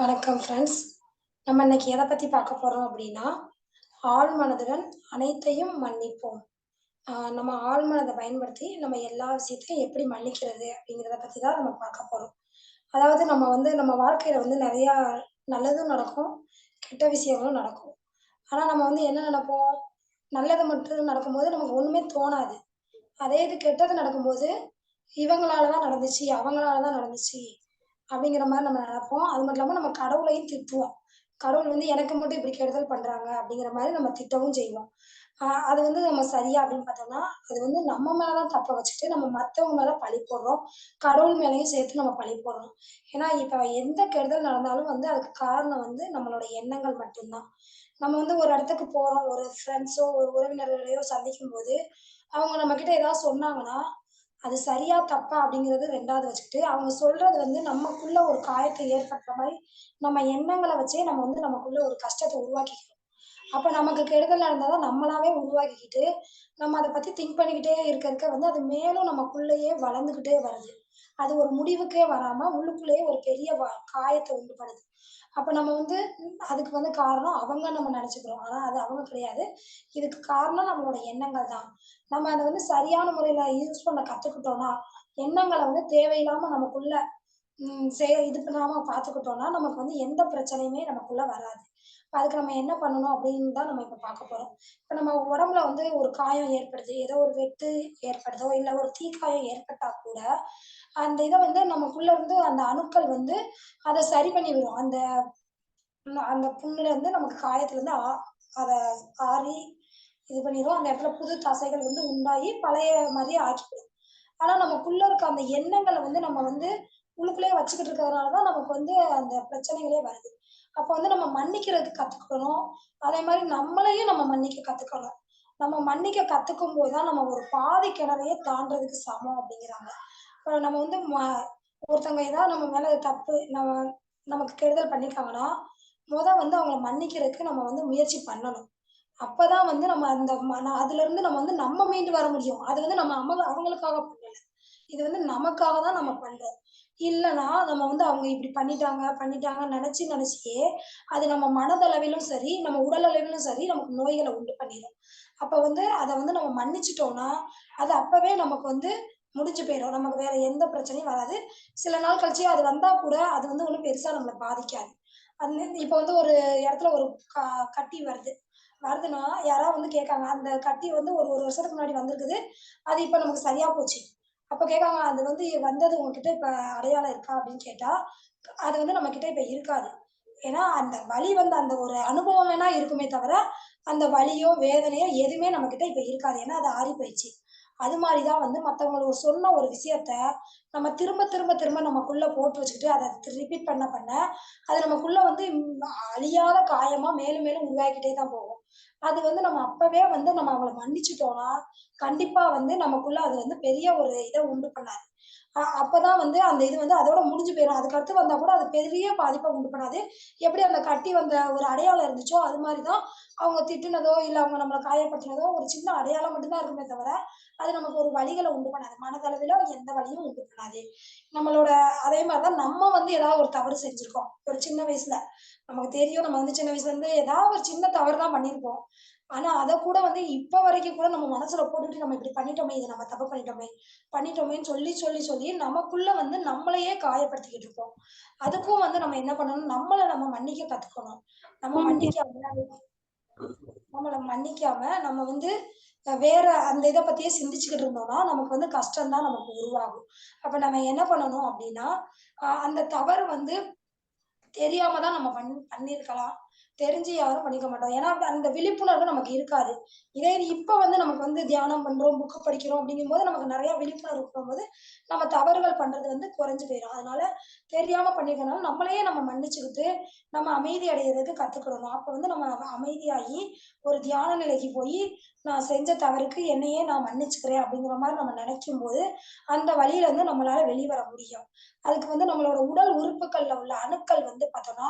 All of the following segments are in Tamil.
வணக்கம் ஃப்ரெண்ட்ஸ். நம்ம இன்னைக்கு எத பத்தி பார்க்க போறோம் அப்படின்னா, ஆழ் மனதுடன் அனைத்தையும் மன்னிப்போம். நம்ம ஆழ் மனத பயன்படுத்தி நம்ம எல்லா விஷயத்தையும் எப்படி மன்னிக்கிறது அப்படிங்கிறத பத்தி தான் நம்ம பார்க்க போறோம். அதாவது நம்ம வாழ்க்கையில நெறையா நல்லதும் நடக்கும், கெட்ட விஷயங்களும் நடக்கும். ஆனா நம்ம என்ன நெனைப்போம், நல்லது மட்டும் நடக்கும்போது நமக்கு ஒண்ணுமே தோணாது. அதே இது கெட்டது நடக்கும்போது, இவங்களால தான் நடந்துச்சு, அவங்களால தான் நடந்துச்சு அப்படிங்கிற மாரி நம்ம நெனைப்போம். அது மட்டும் இல்லாம நம்ம கடவுளையும் திட்டுவோம். கடவுள் எனக்கு மட்டும் இப்படி கெடுதல் பண்றாங்க அப்படிங்கிற மாரி நம்ம திட்டவும் செய்வோம். அது நம்ம சரியா அப்படின்னு பார்த்தோம்னா, அது நம்ம மேல தான் தப்ப வச்சுட்டு, நம்ம மத்தவங்க மேல பழி போடுறோம். கடவுள் மேலயும் சேர்த்து நம்ம பழி போடுறோம். ஏன்னா, இப்ப எந்த கெடுதல் நடந்தாலும் அதுக்கு காரணம் நம்மளோட எண்ணங்கள் மட்டும் தான். நம்ம ஒரு இடத்துக்கு போறோம். ஒரு ஃப்ரெண்ட்ஸோ, ஒரு உறவினர்களையோ சந்திக்கும்போது, அவங்க நம்மகிட்ட ஏதாவது சொன்னாங்கன்னா, அது சரியா, தப்பா அப்படிங்கிறது 2வது வச்சுக்கிட்டு, அவங்க சொல்றது நமக்குள்ள ஒரு காயத்த ஏற்படுத்துற மாரி, நம்ம எண்ணங்கள வச்சே நம்ம நமக்குள்ள ஒரு கஷ்டத்த உருவாக்கிக்கிறோம். அப்ப நமக்கு கெடுதல் நடந்தா தான் நம்மளாவே உருவாக்கிக்கிட்டு, நம்ம அத பத்தி திங்க் பண்ணிக்கிட்டே இருக்க அது மேலும் நமக்குள்ளேயே வளர்ந்துகிட்டே வருது. அது ஒரு முடிவுக்கே வராம, உள்ளுக்குள்ளேயே ஒரு பெரிய காயத்த உண்டு பண்ணுது. அப்ப நம்ம அதுக்கு காரணம் அவங்கன்னு நம்ம நெனச்சுக்கிறோம். ஆனா அது அவங்க கிடையாது. இதுக்கு காரணம் நம்மளோட எண்ணங்கள் தான். நம்ம அத சரியான முறையில யூஸ் பண்ண கத்துக்கிட்டோம்னா, எண்ணங்கள தேவையில்லாம நமக்குள்ள இது பண்ணாம பார்த்துக்கிட்டோம்னா, நமக்கு எந்த பிரச்சனையுமே நமக்குள்ள வராது. அதுக்கு நம்ம என்ன பண்ணணும் அப்படின்னு தான் நம்ம இப்ப பார்க்க போறோம். இப்ப நம்ம உடம்புல ஒரு காயம் ஏற்படுது. ஏதோ ஒரு வெட்டு ஏற்படுதோ, இல்ல ஒரு தீக்காயம் ஏற்பட்டா கூட, அந்த இத நமக்குள்ள அந்த அணுக்கள் அத சரி பண்ணிவிடும். அந்த அந்த புண்ணுலருந்து நமக்கு காயத்துலருந்து அத ஆறி இது பண்ணிரும். அந்த இடத்துல புது தசைகள் உண்டாகி பழைய மாரியே ஆக்கிடும். ஆனா நமக்குள்ள இருக்க அந்த எண்ணங்கள நம்ம உள்ளுக்குள்ளேயே வச்சுக்கிட்டு இருக்கிறதுனால தான் நமக்கு அந்த பிரச்சனைகளே வருது. அப்ப நம்ம மன்னிக்கிறதுக்கு கத்துக்கணும். அதே மாரி நம்மளையும் நம்ம மன்னிக்க கத்துக்கணும். நம்ம மன்னிக்க கத்துக்கும்போது தான் நம்ம ஒரு பாதி கிணறையே தாண்டுறதுக்கு சமம் அப்படிங்கிறாங்க. இப்ப நம்ம ஒருத்தவங்க ஏதாவது நம்ம மேல தப்பு நமக்கு கெடுதல் பண்ணியிருக்காங்கன்னா, அவங்கள மன்னிக்கிறதுக்கு நம்ம முயற்சி பண்ணணும். அப்பதான் நம்ம அந்த அதுலருந்து நம்ம மீண்டு வர முடியும். அது நம்ம அவங்களுக்காக பண்ணல. இது நமக்காக தான் நம்ம பண்றோம். இல்லன்னா, நம்ம அவங்க இப்படி பண்ணிட்டாங்கன்னு நெனச்சே, அது நம்ம மனதளவிலும் சரி, நம்ம உடல் அளவிலும் சரி, நமக்கு நோய்கள உண்டு பண்ணிரும். அப்ப அத நம்ம மன்னிச்சுட்டோம்னா, அது அப்பவே நமக்கு முடிஞ்சு போயிரும். நமக்கு வேற எந்த பிரச்சனையும் வராது. சில நாள் கழிச்சு அது வந்தா கூட, அது ஒண்ணும் பெருசா நம்மள பாதிக்காது. இப்ப ஒரு இடத்துல ஒரு க கட்டி வருது. வருதுன்னா, யாராவது கேட்காங்க. அந்த கட்டி ஒரு வருஷத்துக்கு முன்னாடி வந்திருக்குது. அது இப்ப நமக்கு சரியா போச்சு. அப்ப கேட்காங்க, "அது வந்தது உங்ககிட்ட இப்ப அடையாளம் இருக்கா?" அப்படின்னு கேட்டா, அது நம்மகிட்ட இப்ப இருக்காது. ஏன்னா, அந்த வலி அந்த ஒரு அனுபவம் வேணா இருக்குமே தவிர, அந்த வலியோ, வேதனையோ எதுவுமே நம்மகிட்ட இப்ப இருக்காது. ஏன்னா, அது ஆறி போயிடுச்சு. அது மாரி தான் மத்தவங்க சொன்ன ஒரு விஷயத்த, நம்ம திரும்ப, திரும்ப, திரும்ப நமக்குள்ள போட்டு வச்சுக்கிட்டு, அத ரிப்பீட் பண்ண, அது நமக்குள்ள அழியாத காயமா மேலும், மேலும் உருவாகிக்கிட்டே தான் போகும். அது நம்ம அப்பவே நம்ம அவங்கள மன்னிச்சுட்டோம்னா, கண்டிப்பா நமக்குள்ள அது பெரிய ஒரு இத உண்டு பண்ணாது. அப்பதான் அந்த இது அதோட முடிஞ்சு போயிரும். அதுக்கு அடுத்து வந்தா கூட அது பெரிய பாதிப்ப உண்டு பண்ணாது. எப்படி அந்த கட்டி வந்த ஒரு அடையாளம் இருந்துச்சோ, அது மாரி தான் அவங்க திட்டுனதோ, இல்ல அவங்க நம்மள காயப்படுத்தினதோ ஒரு சின்ன அடையாளம் மட்டும் தான் இருக்குமே தவிர, அது நமக்கு ஒரு வலிகள உண்டு பண்ணாது. மனதளவில எந்த வலியும் உண்டு பண்ணாது. நம்மளோட அதே மாரி தான் நம்ம ஏதாவது ஒரு தவறு செஞ்சிருக்கோம். ஒரு சின்ன வயசுல. நமக்கு தெரியும் நம்ம சின்ன வயசுல இருந்து ஏதாவது ஒரு சின்ன தவறு தான் பண்ணியிருப்போம். ஆனா அத கூட இப்ப வரைக்கும் கூட நம்ம மனசுல போட்டுட்டு நம்ம இப்படி பண்ணிட்டோமே, இத நம்ம தப்பு பண்ணிட்டோமேன்னு சொல்லி, சொல்லி, சொல்லி நமக்குள்ள நம்மளையே காயப்படுத்திக்கிட்டு இருப்போம். அதுக்கும் நம்ம என்ன பண்ணணும், நம்ம மன்னிக்க கத்துக்கணும். நம்ம மன்னிக்காம நம்மள மன்னிக்காம நம்ம வேற அந்த இத பத்தியே சிந்திச்சுக்கிட்டு இருந்தோம்னா, நமக்கு கஷ்டம் தான் நமக்கு உருவாகும். அப்ப நம்ம என்ன பண்ணணும் அப்டின்னா, அந்த தவறு தெரியாம தான் நம்ம பண்ணியிருக்கலாம். தெரிஞ்சு யாரும் பண்ணிக்க மாட்டோம். ஏன்னா, அந்த விழிப்புணர்வு நமக்கு இருக்காது. இதே இது இப்ப நமக்கு தியானம் பண்றோம், புக் படிக்கிறோம் அப்படிங்கும்போது நமக்கு நெறைய விழிப்புணர்வு இருக்கும்போது, நம்ம தவறுகள் பண்றது குறைஞ்சு போயிரும். அதனால தெரியாம பண்ணியிருக்கனால நம்மளையே நம்ம மன்னிச்சுக்கிட்டு, நம்ம அமைதி அடையறதுக்கு கத்துக்கிடணும். அப்ப நம்ம அமைதியாகி, ஒரு தியான நிலைக்கு போயி, நான் செஞ்ச தவறுக்கு என்னையே நான் மன்னிச்சுக்கிறேன் அப்படிங்கிற மாரி நம்ம நெனைக்கும்போது, அந்த வழியிலருந்து நம்மளால வெளிவர முடியும். அதுக்கு நம்மளோட உடல் உறுப்புகள்ல உள்ள அணுக்கள் பார்த்தோம்னா,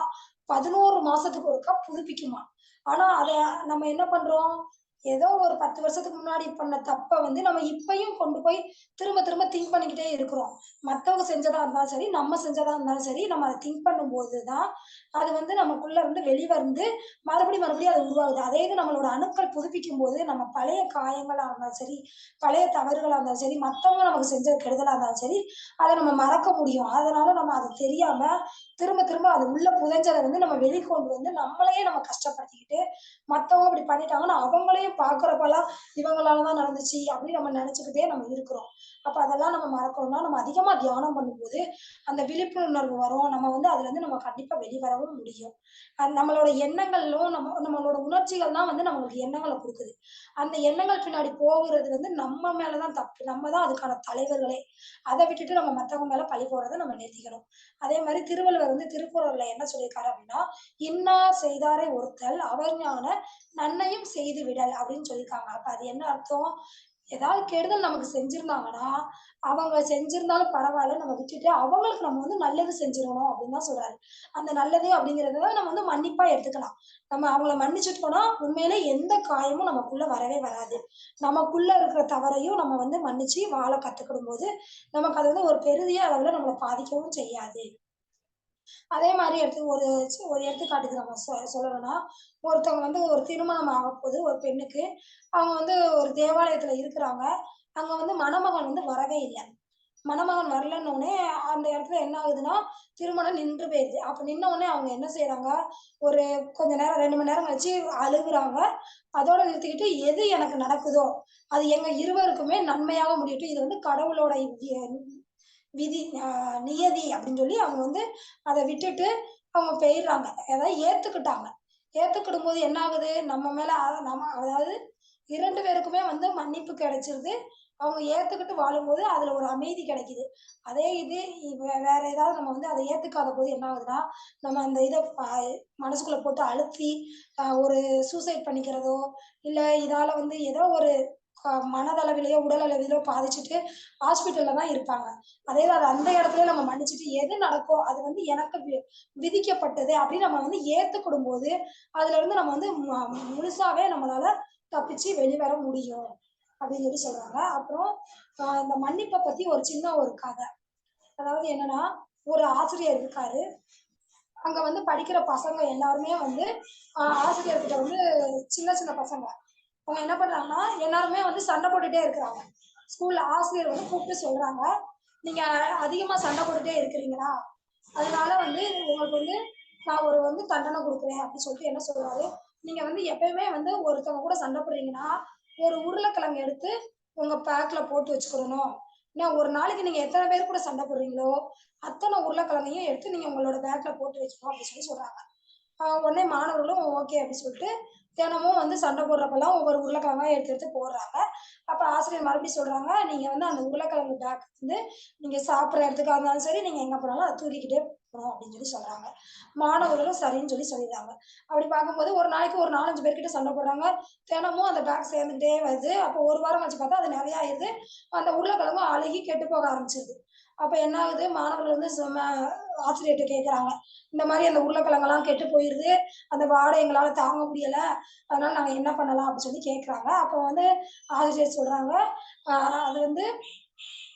11 மாசத்துக்கு ஒருக்கா புதுப்பிக்குமாம். ஆனா, அத நம்ம என்ன பண்றோம்? ஏதோ ஒரு 10 வருஷத்துக்கு முன்னாடி பண்ண தப்ப வந்து நம்ம இப்பயும் கொண்டு போய் திரும்ப திரும்ப திங்க் பண்ணிக்கிட்டே இருக்கிறோம். மத்தவங்க செஞ்சதா இருந்தாலும் சரி, நம்ம செஞ்சதா இருந்தாலும் சரி, நம்ம அத திங்க் பண்ணும்போது தான், அது வந்து நமக்குள்ள இருந்து வெளிவந்து மறுபடியும் மறுபடியும் அது உருவாகுது. அதே இது நம்மளோட அணுக்கள் புதுப்பிக்கும்போது, நம்ம பழைய காயங்களா இருந்தாலும் சரி, பழைய தவறுகளா இருந்தாலும் சரி, மத்தவங்க நமக்கு செஞ்ச கெடுதலா இருந்தாலும் சரி, அத நம்ம மறக்க முடியும். அதனால நம்ம அத தெரியாம, திரும்ப திரும்ப அது உள்ள புதைஞ்சத வந்து நம்ம வெளிக்கொண்டு வந்து நம்மளையே நம்ம கஷ்டப்படுத்திக்கிட்டு, மத்தவங்க இப்படி பண்ணிட்டாங்கன்னா, அவங்களையும் பார்க்குறப்பலாம், இவங்களால தான் நடந்துச்சு அப்படின்னு நம்ம நெனச்சுக்கிட்டே நம்ம இருக்கிறோம். அப்ப அதெல்லாம் நம்ம மறக்கணும்னா, நம்ம அதிகமா தியானம் பண்ணும்போது, அந்த விழிப்புணர்வு வரும். நம்ம வந்து அதுலருந்து நம்ம கண்டிப்பா வெளிவரவும் முடியும். நம்மளோட எண்ணங்களும், நம்மளோட உணர்ச்சிகள் தான் வந்து நம்மளுக்கு எண்ணங்கள குடுக்குது. அந்த எண்ணங்கள் பின்னாடி போகுறது வந்து நம்ம மேல தான் தப்பு. நம்ம தான் அதுக்கான தலைவர்களே. அத விட்டுட்டு நம்ம மத்தவங்க மேல பழி போடுறத நம்ம நிறுத்திக்கணும். அதே மாரி திருவள்ளுவர் வந்து திருக்குறள்ல என்ன சொல்லியிருக்காரு அப்படின்னா, "இன்னார் செய்தாரை ஒறுத்தல் அவர் ஞான நன்மையும் செய்து விடல்" அப்படின்னு சொல்லியிருக்காங்க. அப்ப அது என்ன அர்த்தம்? ஏதாவது கெடுதல் நமக்கு செஞ்சிருந்தாங்கன்னா, அவங்க செஞ்சிருந்தாலும் பரவால்ல நம்ம விட்டுட்டு, அவங்களுக்கு நம்ம வந்து நல்லது செஞ்சிரணும் அப்படின்னு தான் சொல்றாரு. அந்த நல்லது அப்படிங்கிறத நம்ம வந்து மன்னிப்பா எடுத்துக்கலாம். நம்ம அவங்கள மன்னிச்சுட்டோம்னா, உண்மையிலே எந்த காயமும் நமக்குள்ள வரவே வராது. நமக்குள்ள இருக்கிற தவறையும் நம்ம வந்து மன்னிச்சு வாழ கத்துக்கிடும்போது, நமக்கு அது வந்து ஒரு பெரிய அளவுல நம்மள பாதிக்கவும் செய்யாது. அதே மாரி ஒரு எடுத்துக்காட்டுக்கு நம்ம சொல்லணும்னா, ஒருத்தவங்க வந்து ஒரு திருமணம் ஆகப்போது ஒரு பெண்ணுக்கு. அவங்க வந்து ஒரு தேவாலயத்துல இருக்கிறாங்க. அங்க வந்து மணமகன் வந்து வரவே இல்ல. மணமகன் வரலன்னோனே, அந்த இடத்துல என்ன ஆகுதுன்னா, திருமணம் நின்று போயிருது. அப்ப நின்ன உடனே அவங்க என்ன செய்றாங்க, ஒரு கொஞ்ச நேரம் 2 மணி நேரம் கழிச்சு அழுகுறாங்க. அதோட நிறுத்திக்கிட்டு, எது எனக்கு நடக்குதோ, அது எங்க இருவருக்குமே நன்மையாக முடியட்டும். இது வந்து கடவுளோட விதி நியதி அப்படின்னு சொல்லி அவங்க வந்து அத விட்டுட்டு அவங்க போயிர்றாங்க. அதாவது ஏத்துக்கிட்டாங்க. ஏத்துக்கிடும்போது என்ன ஆகுது, நம்ம மேல அதாவது 2 பேருக்குமே வந்து மன்னிப்பு கிடைச்சிருது. அவங்க ஏத்துக்கிட்டு வாழும்போது அதுல ஒரு அமைதி கிடைக்குது. அதே இது வேற ஏதாவது நம்ம வந்து அத ஏத்துக்காத போது என்ன ஆகுதுன்னா, நம்ம அந்த இத மனசுக்குள்ள போட்டு அழுத்தி ஒரு சூசைட் பண்ணிக்கிறதோ, இல்ல இதால வந்து ஏதோ ஒரு மனதளவிலயோ, உடல் அளவிலோ பாதிச்சுட்டு ஹாஸ்பிட்டல்ல தான் இருப்பாங்க. அதே அது அந்த இடத்துலயே நம்ம மன்னிச்சுட்டு, எது நடக்கோ அது வந்து எனக்கு விதிக்கப்பட்டது அப்படின்னு நம்ம வந்து ஏத்துக்கிடும்போது, அதுலருந்து நம்ம வந்து முழுசாவே நம்மளால தப்பிச்சு வெளிவர முடியும். அப்படின்னு சொல்லி சொல்றாங்க. அப்புறம் இந்த மன்னிப்ப பத்தி ஒரு சின்ன ஒரு கதை. அதாவது என்னன்னா, ஒரு ஆசிரியர் இருக்காரு. அங்க வந்து படிக்கிற பசங்க எல்லாருமே வந்து ஆசிரியர்கிட்ட வந்து சின்ன சின்ன பசங்க. அவங்க என்ன பண்றாங்கன்னா, எல்லாருமே வந்து சண்டை போட்டுட்டே இருக்கிறாங்க. ஸ்கூல்ல ஆசிரியர் வந்து கூப்பிட்டு சொல்றாங்க, "நீங்க அதிகமா சண்டை போட்டுட்டே இருக்கிறீங்களா? அதனால வந்து உங்களுக்கு வந்து நான் ஒரு வந்து தண்டனை குடுக்குறேன்." அப்படின்னு சொல்லிட்டு என்ன சொல்றாரு, "நீங்க வந்து எப்பயுமே வந்து ஒருத்தவங்க கூட சண்டை போடுறீங்கன்னா, ஒரு உருளைக்கிழங்கு எடுத்து உங்க பேக்ல போட்டு வச்சுக்கிடணும். ஏன்னா ஒரு நாளைக்கு நீங்க எத்தனை பேர் கூட சண்டை போடுறீங்களோ, அத்தனை உருளைக்கிழங்கையும் எடுத்து நீங்க உங்களோட பேக்ல போட்டு வைக்கணும்." அப்படின்னு சொல்லி சொல்றாங்க. உடனே மாணவர்களும் ஓகே அப்படின்னு சொல்லிட்டு, தினமும் வந்து சண்டை போடுறப்பலாம் ஒவ்வொரு உருளைக்கிழங்கா எடுத்து எடுத்து போடுறாங்க. அப்ப ஆசிரியர் மறுபடியும் சொல்றாங்க, "நீங்க வந்து அந்த உருளைக்கிழங்கு பேக் வந்து நீங்க சாப்பிடுற இடத்துக்கா இருந்தாலும் சரி, நீங்க எங்க போனாலும் அத தூக்கிக்கிட்டே போணும்." அப்படின்னு சொல்லி சொல்றாங்க. மாணவர்களும் சரின்னு சொல்லி சொல்லிடுறாங்க. அப்படி பார்க்கும்போது ஒரு நாளைக்கு ஒரு 4, 5 பேர்கிட்ட சண்டை போடுறாங்க. தினமும் அந்த பேக் சேர்ந்துக்கிட்டே வருது. அப்போ 1 வாரம் கழிச்சு பார்த்தா அது நெறைய ஆயிருது. அந்த உருளைக்கிழங்கும் அழுகி கெட்டு போக ஆரம்பிச்சிருது. அப்ப என்ன ஆகுது, மாணவர்கள் வந்து ஆசிரியர்ட்ட கேட்கறாங்க. இந்த மாரி அந்த உருளைக்கிழங்கெல்லாம் கெட்டு போயிருது. அந்த வாடை எங்களால தாங்க முடியல. அதனால நாங்க என்ன பண்ணலாம்? அப்படின்னு சொல்லி கேட்கறாங்க. அப்ப வந்து ஆசிரியர் சொல்றாங்க, "அ அது வந்து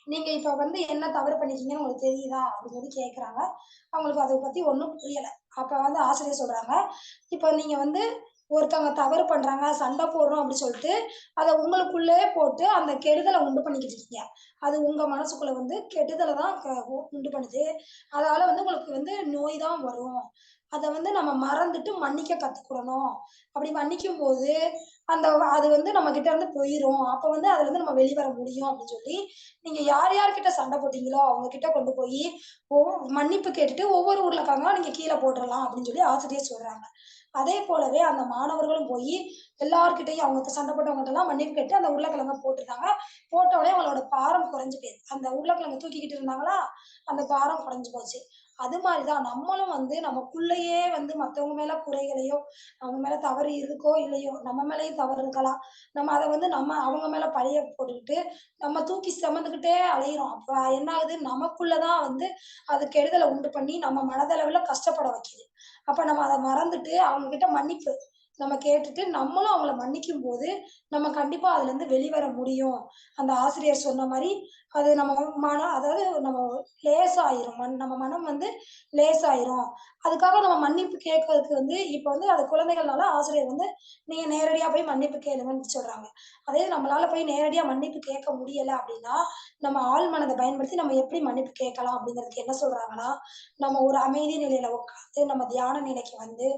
நீங்க இப்ப வந்து என்ன தவறு பண்ணியிருக்கீங்கன்னு உங்களுக்கு தெரியுதா?" அப்படின்னு சொல்லி கேட்கறாங்க. அவங்களுக்கு அத பத்தி ஒண்ணும் புரியல. அப்ப வந்து ஆசிரியர் சொல்றாங்க, "இப்ப நீங்க வந்து ஒருத்தவங்க தவறு பண்றாங்க, சண்டை போடுறோம் அப்படி சொல்லிட்டு, அத உங்களுக்குள்ளயே போட்டு அந்த கெடுதல உண்டு பண்ணிக்கிட்டு இருக்கீங்க. அது உங்க மனசுக்குள்ள வந்து கெடுதல தான் உண்டு பண்ணுது. அதால வந்து உங்களுக்கு வந்து நோய் தான் வரும். அத வந்து நம்ம மறந்துட்டு மன்னிக்க கத்துக்கிடணும். அப்படி மன்னிக்கும்போது, அந்த அது வந்து நம்ம கிட்ட இருந்து போயிரும். அப்ப வந்து அதுலருந்து நம்ம வெளிவர முடியும்." அப்படின்னு சொல்லி, நீங்க யார் யார்கிட்ட சண்டை போட்டீங்களோ, அவங்க கிட்ட கொண்டு போயி மன்னிப்பு கேட்டுட்டு ஒவ்வொரு உருளைக்கிழங்கா நீங்க கீழ போட்டுறலாம் அப்படின்னு சொல்லி ஆசிரியர் சொல்றாங்க. அதே போலவே அந்த மாணவர்களும் போயி எல்லார்கிட்டயும் அவங்க சண்டை போட்டவங்கட்டலாம் மன்னிப்பு கேட்டு அந்த உருளைக்கிழங்க போட்டுருக்காங்க. போட்ட உடனே அவங்களோட பாரம் குறைஞ்சு போயிருது. அந்த உருளைக்கிழங்க தூக்கிக்கிட்டு இருந்தாங்களா, அந்த பாரம் குறைஞ்சு போச்சு. அது மாரி தான் நம்மளும் வந்து நமக்குள்ளேயே வந்து மத்தவங்க மேல குறைகளையோ, அவங்க மேல தவறு இருக்கோ இல்லையோ, நம்ம மேலயும் தவறு இருக்கலாம். நம்ம அத வந்து அவங்க மேல பழிய போட்டுக்கிட்டு, நம்ம தூக்கி சுமந்துக்கிட்டே அலையிறோம். அப்ப என்ன ஆகுது, நமக்குள்ள தான் வந்து அது கெடுதல உண்டு பண்ணி, நம்ம மனதளவுல கஷ்டப்பட வைக்குது. அப்ப நம்ம அத மறந்துட்டு அவங்க கிட்ட மன்னிப்பு. நம்ம கேட்டுட்டு நம்மளும் அவங்கள மன்னிக்கும்போது, நம்ம கண்டிப்பா அதுலருந்து வெளிவர முடியும். அந்த ஆசிரியர் சொன்ன மாரி, அது நம்ம அதாவது நம்ம லேசாயிரும். நம்ம மனம் வந்து லேசாயிரும். அதுக்காக நம்ம மன்னிப்பு கேட்கறதுக்கு வந்து இப்ப வந்து அது குழந்தைகள்னால ஆசிரியர் வந்து, "நீங்க நேரடியா போய் மன்னிப்பு கேளுங்கன்னு" சொல்றாங்க. அதே நம்மளால போய் நேரடியா மன்னிப்பு கேட்க முடியல அப்படின்னா, நம்ம ஆழ் மனத பயன்படுத்தி நம்ம எப்படி மன்னிப்பு கேட்கலாம் அப்படிங்கிறதுக்கு என்ன சொல்றாங்கன்னா, நம்ம ஒரு அமைதி நிலையில உட்கார்ந்து, நம்ம தியான நிலைக்கு வந்து,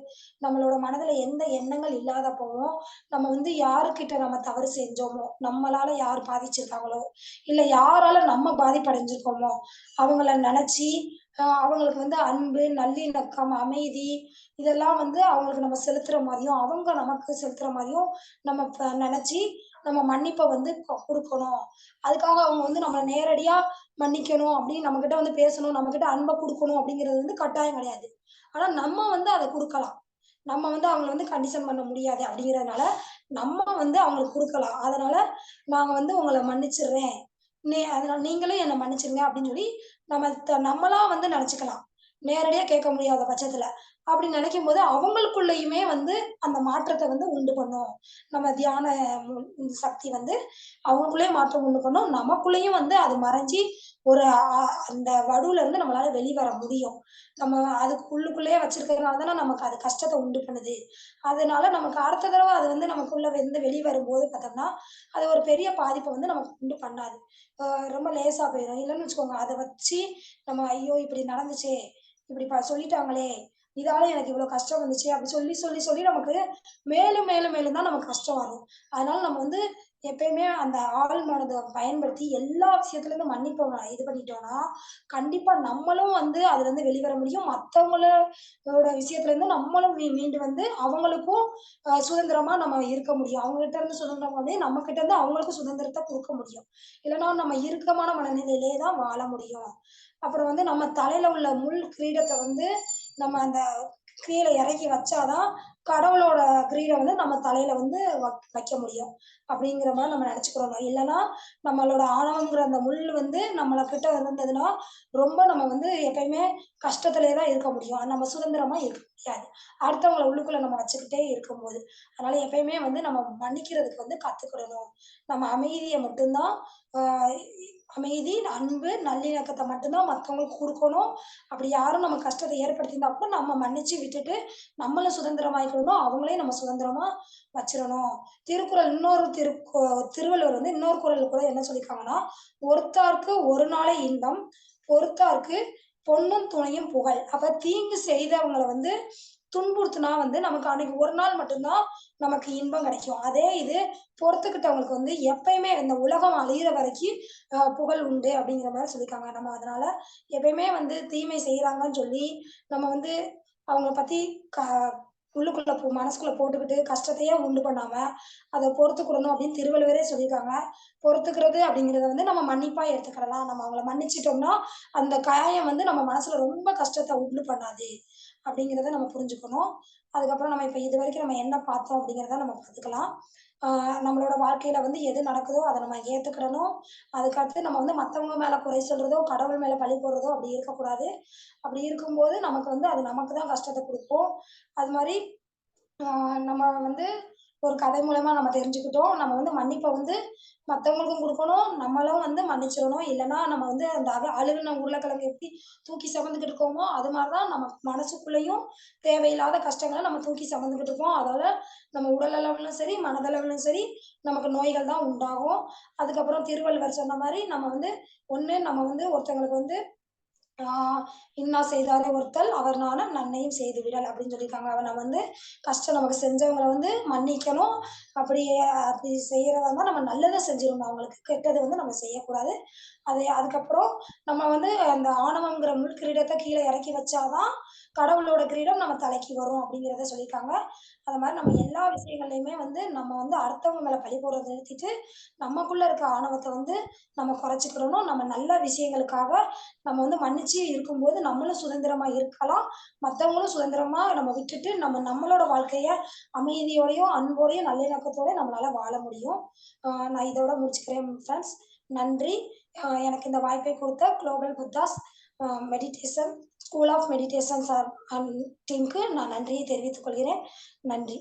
நம்மளோட மனதுல எந்த எண்ணங்கள் இல்லாதப்பவும், நம்ம வந்து யாருகிட்ட நம்ம தவறு செஞ்சோமோ, நம்மளால யார் பாதிச்சிருக்காங்களோ, இல்ல யாரால நம்ம பாதிப்படைஞ்சிருக்கோமோ, அவங்கள நெனச்சு, அவங்களுக்கு வந்து அன்பு, நல்லிணக்கம், அமைதி இதெல்லாம் வந்து அவங்களுக்கு நம்ம செலுத்துற மாரியும், அவங்க நமக்கு செலுத்துற மாரியும் நம்ம நெனச்சு, நம்ம மன்னிப்ப வந்து குடுக்கணும். அதுக்காக அவங்க வந்து நம்மள நேரடியா மன்னிக்கணும் அப்படின்னு நம்மகிட்ட வந்து பேசணும், நம்மகிட்ட அன்ப குடுக்கணும் அப்படிங்கிறது வந்து கட்டாயம் கிடையாது. ஆனா நம்ம வந்து அத குடுக்கலாம். நம்ம வந்து அவங்கள வந்து கண்டிஷன் பண்ண முடியாது அப்படிங்கிறதுனால, நம்ம வந்து அவங்களுக்கு குடுக்கலாம். அதனால நாங்க வந்து உங்கள மன்னிச்சுர்றேன். அதனால நீங்களும் என்ன மன்னிச்சுருங்க அப்படின்னு சொல்லி, நம்மளா வந்து நெனச்சுக்கலாம். நேரடியா கேட்க முடியாத பட்சத்துல. அப்படி நெனைக்கும்போது அவங்களுக்குள்ளயுமே வந்து அந்த மாற்றத்த வந்து உண்டு பண்ணும். நம்ம தியான சக்தி வந்து அவங்களுக்குள்ளேயும் மாற்றம் உண்டு பண்ணும். நமக்குள்ளேயும் வந்து அது மறைஞ்சு ஒரு அந்த வடுவுல இருந்து நம்மளால வெளிவர முடியும். நம்ம அதுக்கு உள்ளுக்குள்ளேயே வச்சிருக்கிறதுனால தானே நமக்கு அது கஷ்டத்த உண்டு பண்ணுது. அதனால நமக்கு அடுத்த தடவ அது வந்து நமக்குள்ள இருந்து வெளி வரும்போது பார்த்தோம்னா, அது ஒரு பெரிய பாதிப்ப வந்து நமக்கு உண்டு பண்ணாது. அ ரொம்ப லேசா போயிரும். இல்லன்னு வச்சுக்கோங்க, அத வச்சு நம்ம ஐயோ! இப்படி நடந்துச்சே! இப்படி சொல்லிட்டாங்களே! இதால எனக்கு இவ்வளோ கஷ்டம் வந்துச்சே! அப்படி சொல்லி, சொல்லி, சொல்லி நமக்கு மேலும், மேலும், மேலும் தான் நமக்கு கஷ்டம் வரும். அதனால நம்ம வந்து எப்பயுமே அந்த ஆழ் மனத பயன்படுத்தி எல்லா விஷயத்துலருந்தும் மன்னிப்ப இது பண்ணிட்டோம்னா, கண்டிப்பா நம்மளும் வந்து அதுலருந்து வெளிவர முடியும். மத்தவங்களோட விஷயத்துலருந்து நம்மளும் மீண்டு வந்து அவங்களுக்கும் சுதந்திரமா நம்ம இருக்க முடியும். அவங்ககிட்ட இருந்து சுதந்திரம் வந்து நம்ம கிட்ட இருந்து அவங்களுக்கும் சுதந்திரத்த குடுக்க முடியும். இல்லன்னா நம்ம இறுக்கமான மனநிலையிலே தான் வாழ முடியும். அப்புறம் வந்து நம்ம தலையில உள்ள முள் கிரீடத்த வந்து நம்ம அந்த கீழ இறக்கி வச்சா தான், கடவுளோட கிரீடம் வந்து நம்ம தலையில வந்து வைக்க முடியும். அப்படிங்கிற மாரி நம்ம நெனச்சுக்கிறணும். இல்லன்னா, நம்மளோட ஆணவம்ங்கிற அந்த முள் வந்து நம்மள கிட்ட இருந்ததுன்னா, ரொம்ப நம்ம வந்து எப்பயுமே கஷ்டத்திலே தான் இருக்க முடியும். நம்ம சுதந்திரமா இருக்க முடியாது. அடுத்தவங்கள உள்ளுக்குள்ள நம்ம வச்சுக்கிட்டே இருக்கும்போது. அதனால எப்பயுமே வந்து நம்ம மன்னிக்கிறதுக்கு வந்து கத்துக்கிடணும். நம்ம அமைதிய மட்டும் தான் ஆ அமைதி, அன்பு, நல்லிணக்கத்த மட்டும் தான் மத்தவங்களுக்கு குடுக்கணும். அப்படி யாரும் நம்ம கஷ்டத்த ஏற்படுத்தியிருந்தா கூட நம்ம மன்னிச்சு விட்டுட்டு, நம்மளும் சுதந்திரமாயிக்கணும். அவங்களையும் நம்ம சுதந்திரமா வச்சிரணும். திருக்குறள் இன்னொரு திருவள்ளுவர் வந்து இன்னொரு குறள்ல கூட என்ன சொல்லியிருக்காங்கன்னா, "ஒறுத்தார்க்கு ஒரு நாளை இன்பம், பொறுத்தார்க்கு பொன்னும் துணையும் புகழ்." அப்ப தீங்கு செய்தவங்கள வந்து துன்புறுத்துனா வந்து நமக்கு அன்னைக்கு ஒரு நாள் மட்டும் தான் நமக்கு இன்பம் கிடைக்கும். அதே இது பொறுத்துக்கிட்டவங்களுக்கு வந்து எப்பயுமே இந்த உலகம் அழியிற வரைக்கும் புகழ் உண்டு அப்படிங்கிற மாரி சொல்லியிருக்காங்க. நம்ம அதனால எப்பயுமே வந்து தீமை செய்றாங்கன்னு சொல்லி, நம்ம வந்து அவங்கள பத்தி க உள்ளுக்குள்ள மனசுக்குள்ள போட்டுக்கிட்டு கஷ்டத்தையே உண்டு பண்ணாம, அத பொறுத்துக்கிடணும் அப்படின்னு திருவள்ளுவரே சொல்லியிருக்காங்க. பொறுத்துக்கிறது அப்படிங்கிறத வந்து நம்ம மன்னிப்பா எடுத்துக்கிடலாம். நம்ம அவங்கள மன்னிச்சுட்டோம்னா, அந்த காயம் வந்து நம்ம மனசுல ரொம்ப கஷ்டத்த உண்டு பண்ணாது. அப்படிங்கிறத நம்ம புரிஞ்சுக்கணும். அதுக்கப்புறம் நம்ம இப்ப இதுவரைக்கும் நம்ம என்ன பார்த்தோம் அப்படிங்கிறத நம்ம பார்த்துக்கலாம். ஆ நம்மளோட வாழ்க்கையில வந்து எது நடக்குதோ அத நம்ம ஏத்துக்கிடணும். அதுக்கடுத்து நம்ம வந்து மத்தவங்க மேல குறை சொல்றதோ, கடவுள் மேல பழி போடுறதோ அப்படி இருக்கக்கூடாது. அப்படி இருக்கும்போது நமக்கு வந்து அது நமக்கு தான் கஷ்டத்த குடுக்கும். அது மாரி ஆ நம்ம வந்து ஒரு கதை மூலமா நம்ம தெரிஞ்சுக்கிட்டோம். நம்ம வந்து மன்னிப்ப வந்து மத்தவங்களுக்கும் குடுக்கணும். நம்மளும் வந்து மன்னிச்சிரணும். இல்லன்னா நம்ம வந்து அந்த அழுகுன உருளைக்கிழங்கு எப்படி தூக்கி சுமந்துக்கிட்டு இருக்கோமோ, அது மாரி தான் நம்ம மனசுக்குள்ளேயும் தேவையில்லாத கஷ்டங்கள நம்ம தூக்கி சுமந்துக்கிட்டு இருக்கோம். அதால நம்ம உடல் அளவிலும் சரி, மனதளவிலும் சரி நமக்கு நோய்கள் தான் உண்டாகும். அதுக்கப்புறம் திருவள்ளுவர் சொன்ன மாரி நம்ம வந்து ஒண்ணு நம்ம வந்து ஒருத்தவங்களுக்கு வந்து ஆ "இன்னா செய்தாரே ஒருத்தல் அவர் நாண நன்மையும் செய்து விடல்" அப்படின்னு சொல்லியிருக்காங்க. நம்ம வந்து கஷ்டம் நமக்கு செஞ்சவங்கள வந்து மன்னிக்கணும். அப்படி அப்படி செய்யறதா இருந்தா நம்ம நல்லத செஞ்சிரணும் அவங்களுக்கு. கெட்டது வந்து நம்ம செய்யக்கூடாது. அதுக்கப்புறம் நம்ம வந்து அந்த ஆணவம்ங்கிற முள் கிரீடத்த கீழ இறக்கி வச்சா தான், கடவுளோட கிரீடம் நம்ம தலைக்கு வரும் அப்படிங்கிறத சொல்லியிருக்காங்க. அது மாரி நம்ம எல்லா விஷயங்கள்லயுமே வந்து நம்ம வந்து அடுத்தவங்க மேல பழி போடுறத நிறுத்திட்டு, நமக்குள்ள இருக்க ஆணவத்த வந்து நம்ம குறைச்சுக்கிடணும். நம்ம நல்ல விஷயங்களுக்காக நம்ம வந்து மன்னிச்சு இருக்கும்போது நம்மளும் சுதந்திரமா இருக்கலாம். மத்தவங்களும் சுதந்திரமா நம்ம விட்டுட்டு, நம்மளோட வாழ்க்கைய அமைதியோடையும், அன்போடையும், நல்லிணக்கத்தோடயும் நம்மளால வாழ முடியும். நான் இதோட முடிச்சுக்கிறேன் ஃபிரெண்ட்ஸ். நன்றி. எனக்கு இந்த வாய்ப்பை கொடுத்த global Buddhas meditation school of meditation sir டீமுக்கு நான் நன்றியை தெரிவித்துக் கொள்கிறேன். நன்றி.